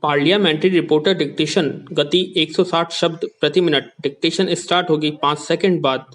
Parliamentary reporter dictation गति 160 शब्द प्रति मिनट। डिक्टेशन स्टार्ट होगी 5 सेकंड बाद।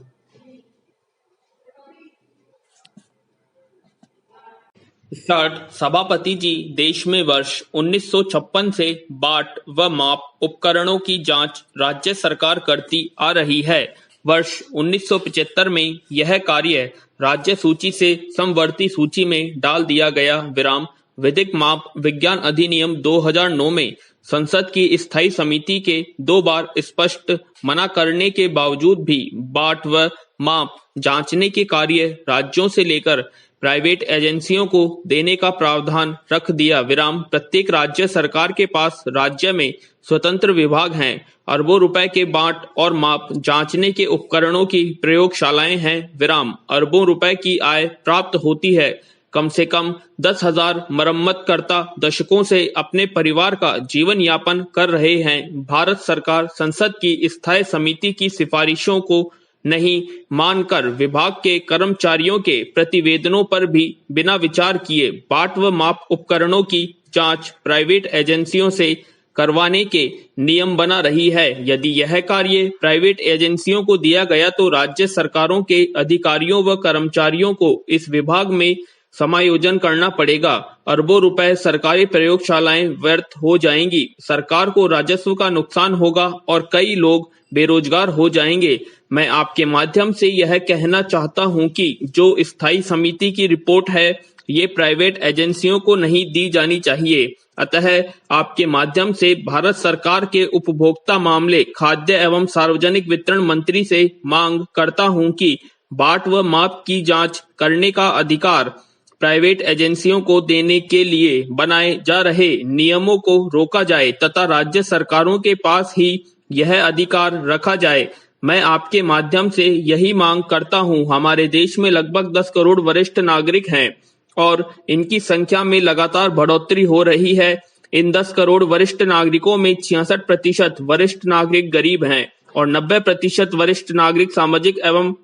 स्टार्ट। सभापति जी, देश में वर्ष 1956 से बाट व माप उपकरणों की जांच राज्य सरकार करती आ रही है। वर्ष 1975 में यह कार्य राज्य सूची से समवर्ती सूची में डाल दिया गया। विराम। विधिक माप विज्ञान अधिनियम 2009 में संसद की स्थायी समिति के 2 बार स्पष्ट मना करने के बावजूद भी बाट व माप जांचने के कार्य राज्यों से लेकर प्राइवेट एजेंसियों को देने का प्रावधान रख दिया। विराम। प्रत्येक राज्य सरकार के पास राज्य में स्वतंत्र विभाग हैं। अरबों रुपए के बाट और माप जांचने के उपकरणों की प्रयोगशालाएं हैं। विराम। अरबों रुपए की आय प्राप्त होती है। कम से कम 10,000 मरम्मतकर्ता दशकों से अपने परिवार का जीवन यापन कर रहे हैं। भारत सरकार संसद की स्थायी समिति की सिफारिशों को नहीं मानकर विभाग के कर्मचारियों के प्रतिवेदनों पर भी बिना विचार किए बाट व माप उपकरणों की जांच प्राइवेट एजेंसियों से करवाने के नियम बना रही है। यदि यह कार्य प्राइवेट एजेंसियों को दिया गया तो राज्य सरकारों के अधिकारियों व कर्मचारियों को इस विभाग में समायोजन करना पड़ेगा। अरबों रुपए सरकारी प्रयोगशालाएं व्यर्थ हो जाएंगी। सरकार को राजस्व का नुकसान होगा और कई लोग बेरोजगार हो जाएंगे। मैं आपके माध्यम से यह कहना चाहता हूं कि जो स्थायी समिति की रिपोर्ट है ये प्राइवेट एजेंसियों को नहीं दी जानी चाहिए। अतः आपके माध्यम से भारत सरकार के उपभोक्ता मामले, खाद्य एवं सार्वजनिक वितरण मंत्री से मांग करता हूं कि बाट व माप की जांच करने का अधिकार प्राइवेट एजेंसियों को देने के लिए बनाए जा रहे नियमों को रोका जाए तथा राज्य सरकारों के पास ही यह अधिकार रखा जाए। मैं आपके माध्यम से यही मांग करता हूं। हमारे देश में लगभग 10 करोड़ वरिष्ठ नागरिक हैं और इनकी संख्या में लगातार बढ़ोतरी हो रही है। इन 10 करोड़ वरिष्ठ नागरिकों में 66% वरिष्ठ नागरिक गरीब हैं और 90% वरिष्ठ नागरिक सामाजिक एवं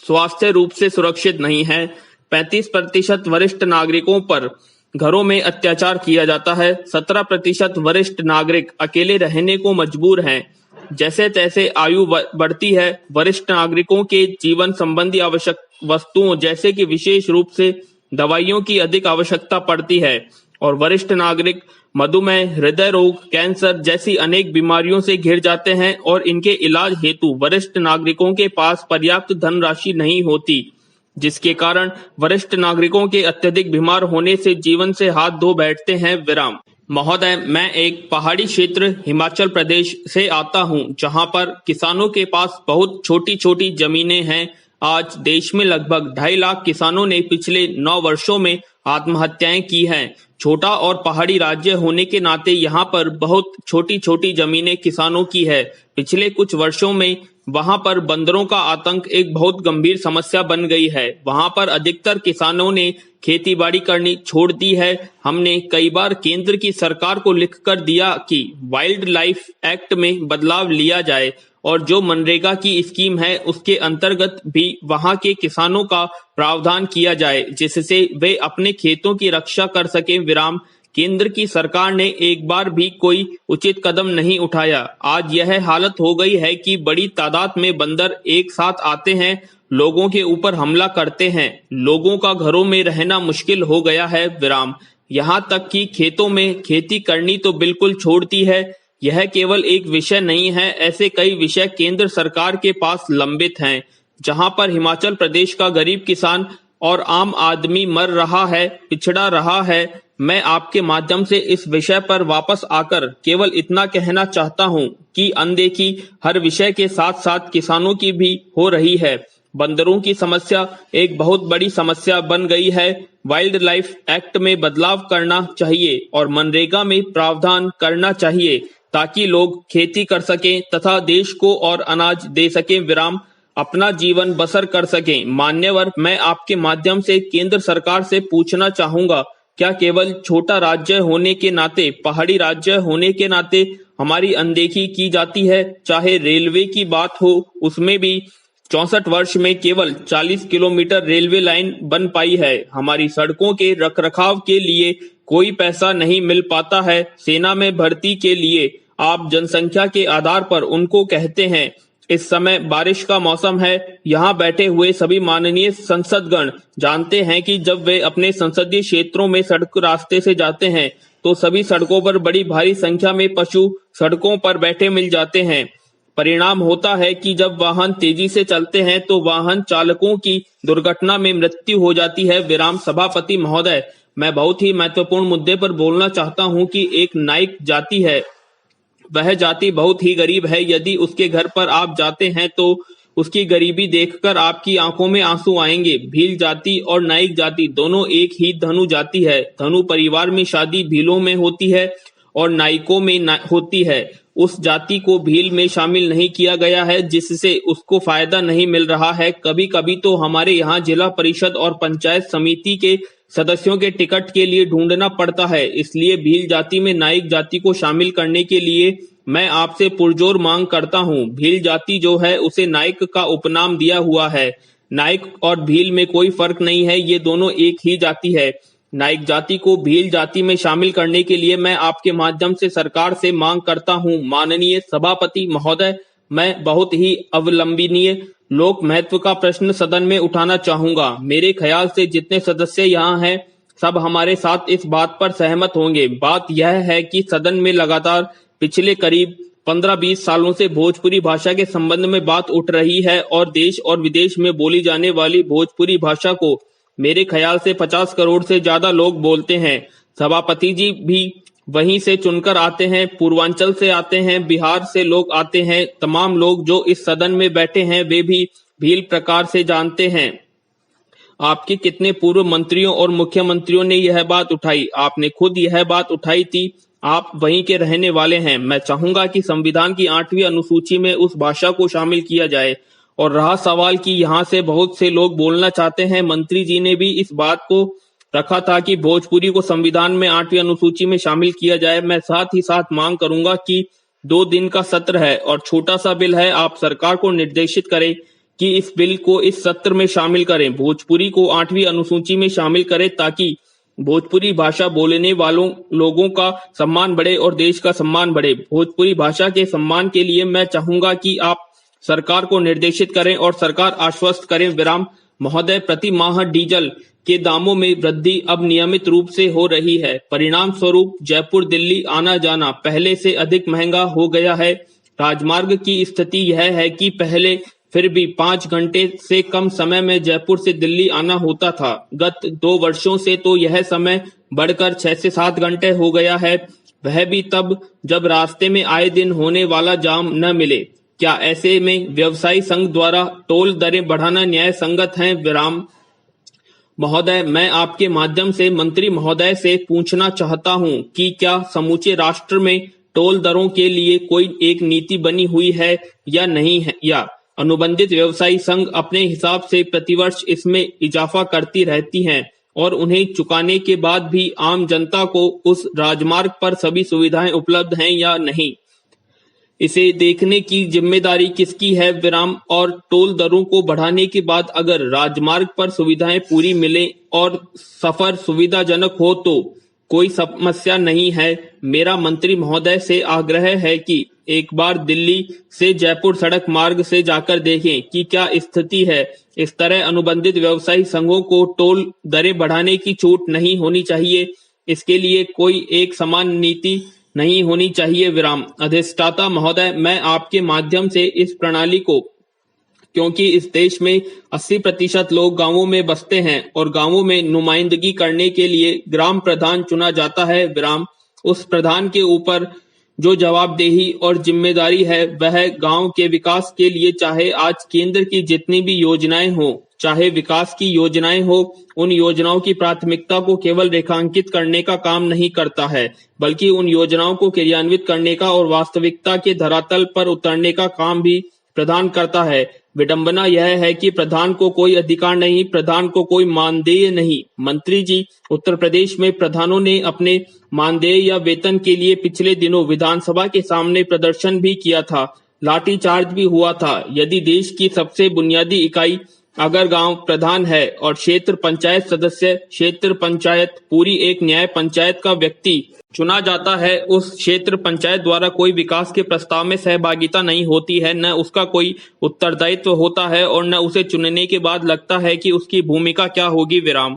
स्वास्थ्य रूप से सुरक्षित नहीं है। 35% वरिष्ठ नागरिकों पर घरों में अत्याचार किया जाता है। 17% वरिष्ठ नागरिक अकेले रहने को मजबूर हैं। जैसे तैसे आयु बढ़ती है, वरिष्ठ नागरिकों के जीवन संबंधी आवश्यक वस्तुओं जैसे कि विशेष रूप से दवाइयों की अधिक आवश्यकता पड़ती है और वरिष्ठ नागरिक मधुमेह, हृदय रोग, कैंसर जैसी अनेक बीमारियों से घिर जाते हैं और इनके इलाज हेतु वरिष्ठ नागरिकों के पास पर्याप्त धनराशि नहीं होती, जिसके कारण वरिष्ठ नागरिकों के अत्यधिक बीमार होने से जीवन से हाथ धो बैठते हैं। विराम। महोदय, मैं एक पहाड़ी क्षेत्र हिमाचल प्रदेश से आता हूं, जहां पर किसानों के पास बहुत छोटी छोटी जमीनें हैं। आज देश में लगभग 2.5 लाख किसानों ने पिछले 9 वर्षों में आत्महत्याएं की हैं। छोटा और पहाड़ी राज्य होने के नाते यहाँ पर बहुत छोटी छोटी जमीनें किसानों की है। पिछले कुछ वर्षों में वहां पर बंदरों का आतंक एक बहुत गंभीर समस्या बन गई है। वहां पर अधिकतर किसानों ने खेती बाड़ी करनी छोड़ दी है। हमने कई बार केंद्र की सरकार को लिखकर दिया कि वाइल्ड लाइफ एक्ट में बदलाव लिया जाए और जो मनरेगा की स्कीम है उसके अंतर्गत भी वहां के किसानों का प्रावधान किया जाए, जिससे वे अपने खेतों की रक्षा कर सकें। विराम। केंद्र की सरकार ने एक बार भी कोई उचित कदम नहीं उठाया। आज यह हालत हो गई है कि बड़ी तादाद में बंदर एक साथ आते हैं, लोगों के ऊपर हमला करते हैं। लोगों का घरों में रहना मुश्किल हो गया है। विराम। यहाँ तक कि खेतों में खेती करनी तो बिल्कुल छोड़ दी है। यह केवल एक विषय नहीं है, ऐसे कई विषय केंद्र सरकार के पास लंबित हैं, जहां पर हिमाचल प्रदेश का गरीब किसान और आम आदमी मर रहा है, पिछड़ा रहा है। मैं आपके माध्यम से इस विषय पर वापस आकर केवल इतना कहना चाहता हूं कि अनदेखी हर विषय के साथ साथ किसानों की भी हो रही है। बंदरों की समस्या एक बहुत बड़ी समस्या बन गई है। वाइल्ड लाइफ एक्ट में बदलाव करना चाहिए और मनरेगा में प्रावधान करना चाहिए ताकि लोग खेती कर सकें तथा देश को और अनाज दे सकें। विराम। अपना जीवन बसर कर सकें। मान्यवर, मैं आपके माध्यम से केंद्र सरकार से पूछना चाहूंगा, क्या केवल छोटा राज्य होने के नाते, पहाड़ी राज्य होने के नाते हमारी अनदेखी की जाती है? चाहे रेलवे की बात हो, उसमें भी 64 वर्ष में केवल 40 किलोमीटर रेलवे लाइन बन पाई है। हमारी सड़कों के रखरखाव के लिए कोई पैसा नहीं मिल पाता है सेना में भर्ती के लिए। आप जनसंख्या के आधार पर उनको कहते हैं। इस समय बारिश का मौसम है। यहाँ बैठे हुए सभी माननीय संसदगण जानते हैं कि जब वे अपने संसदीय क्षेत्रों में सड़क रास्ते से जाते हैं तो सभी सड़कों पर बड़ी भारी संख्या में पशु सड़कों पर बैठे मिल जाते हैं। परिणाम होता है कि जब वाहन तेजी से चलते हैं तो वाहन चालकों की दुर्घटना में मृत्यु हो जाती है। विराम। सभापति महोदय, मैं बहुत ही महत्वपूर्ण मुद्दे पर बोलना चाहता हूं कि एक नाइक जाति है। वह जाति बहुत ही गरीब है। यदि उसके घर पर आप जाते हैं तो उसकी गरीबी देखकर आपकी आंखों में आंसू आएंगे। भील जाति और नाइक जाति दोनों एक ही धनु जाति है। धनु परिवार में शादी भीलों में होती है और नाइकों में होती है। उस जाति को भील में शामिल नहीं किया गया है, जिससे उसको फायदा नहीं मिल रहा है। कभी कभी तो हमारे यहाँ जिला परिषद और पंचायत समिति के सदस्यों के टिकट के लिए ढूंढना पड़ता है। इसलिए भील जाति में नाइक जाति को शामिल करने के लिए मैं आपसे पुरजोर मांग करता हूँ। भील जाति जो है उसे नाइक का उपनाम दिया हुआ है। नाइक और भील में कोई फर्क नहीं है, ये दोनों एक ही जाति है। नाइक जाति को भील जाति में शामिल करने के लिए मैं आपके माध्यम से सरकार से मांग करता हूं। माननीय सभापति महोदय, मैं बहुत ही अवलंबनीय लोक महत्व का प्रश्न सदन में उठाना चाहूंगा। मेरे ख्याल से जितने सदस्य यहाँ हैं सब हमारे साथ इस बात पर सहमत होंगे। बात यह है कि सदन में लगातार पिछले करीब 15-20 सालों से भोजपुरी भाषा के संबंध में बात उठ रही है और देश और विदेश में बोली जाने वाली भोजपुरी भाषा को मेरे ख्याल से 50 करोड़ से ज्यादा लोग बोलते हैं। सभापति जी भी वहीं से चुनकर आते हैं, पूर्वांचल से आते हैं, बिहार से लोग आते हैं। तमाम लोग जो इस सदन में बैठे हैं वे भी भील प्रकार से जानते हैं। आपके कितने पूर्व मंत्रियों और मुख्यमंत्रियों ने यह बात उठाई। आपने खुद यह बात उठाई थी। आप वहीं के रहने वाले हैं। मैं चाहूंगा कि संविधान की 8वीं अनुसूची में उस भाषा को शामिल किया जाए। और रहा सवाल कि यहाँ से बहुत से लोग बोलना चाहते हैं, मंत्री जी ने भी इस बात को रखा था कि भोजपुरी को संविधान में 8वीं अनुसूची में शामिल किया जाए। मैं साथ ही साथ मांग करूंगा कि 2 दिन का सत्र है और छोटा सा बिल है, आप सरकार को निर्देशित करें कि इस बिल को इस सत्र में शामिल करें, भोजपुरी को 8वीं अनुसूची में शामिल करें, ताकि भोजपुरी भाषा बोलने वालों लोगों का सम्मान बढ़े और देश का सम्मान बढ़े। भोजपुरी भाषा के सम्मान के लिए मैं चाहूंगा कि आप सरकार को निर्देशित करें और सरकार आश्वस्त करें। विराम। महोदय, प्रति माह डीजल के दामों में वृद्धि अब नियमित रूप से हो रही है। परिणाम स्वरूप जयपुर दिल्ली आना जाना पहले से अधिक महंगा हो गया है। राजमार्ग की स्थिति यह है कि पहले फिर भी 5 घंटे से कम समय में जयपुर से दिल्ली आना होता था। गत 2 वर्षों से तो यह समय बढ़कर 6 से 7 घंटे हो गया है, वह भी तब जब रास्ते में आए दिन होने वाला जाम न मिले। क्या ऐसे में व्यवसायी संघ द्वारा टोल दरें बढ़ाना न्याय संगत है? विराम। महोदय, मैं आपके माध्यम से मंत्री महोदय से पूछना चाहता हूं कि क्या समूचे राष्ट्र में टोल दरों के लिए कोई एक नीति बनी हुई है या नहीं है, या अनुबंधित व्यवसायी संघ अपने हिसाब से प्रतिवर्ष इसमें इजाफा करती रहती हैं और उन्हें चुकाने के बाद भी आम जनता को उस राजमार्ग पर सभी सुविधाएं उपलब्ध हैं या नहीं, इसे देखने की जिम्मेदारी किसकी है? विराम। और टोल दरों को बढ़ाने के बाद अगर राजमार्ग पर सुविधाएं पूरी मिले और सफर सुविधाजनक हो तो कोई समस्या नहीं है। मेरा मंत्री महोदय से आग्रह है कि एक बार दिल्ली से जयपुर सड़क मार्ग से जाकर देखें कि क्या स्थिति है। इस तरह अनुबंधित व्यवसायी संघों को टोल दरें बढ़ाने की छूट नहीं होनी चाहिए। इसके लिए कोई एक समान नीति नहीं होनी चाहिए। विराम। अधिष्ठाता महोदय, मैं आपके माध्यम से इस प्रणाली को, क्योंकि इस देश में 80% लोग गांवों में बसते हैं और गांवों में नुमाइंदगी करने के लिए ग्राम प्रधान चुना जाता है। विराम। उस प्रधान के ऊपर जो जवाबदेही और जिम्मेदारी है वह गांव के विकास के लिए, चाहे आज केंद्र की जितनी भी योजनाएं हो, चाहे विकास की योजनाएं हो, उन योजनाओं की प्राथमिकता को केवल रेखांकित करने का काम नहीं करता है, बल्कि उन योजनाओं को क्रियान्वित करने का और वास्तविकता के धरातल पर उतरने का काम भी प्रधान करता है। विडंबना यह है कि प्रधान को कोई अधिकार नहीं, प्रधान को कोई मानदेय नहीं। मंत्री जी, उत्तर प्रदेश में प्रधानों ने अपने मानदेय या वेतन के लिए पिछले दिनों विधानसभा के सामने प्रदर्शन भी किया था, लाठीचार्ज भी हुआ था। यदि देश की सबसे बुनियादी इकाई अगर गांव प्रधान है और क्षेत्र पंचायत सदस्य क्षेत्र पंचायत पूरी एक न्याय पंचायत का व्यक्ति चुना जाता है, उस क्षेत्र पंचायत द्वारा कोई विकास के प्रस्ताव में सहभागिता नहीं होती है, न उसका कोई उत्तरदायित्व होता है और न उसे चुनने के बाद लगता है कि उसकी भूमिका क्या होगी। विराम।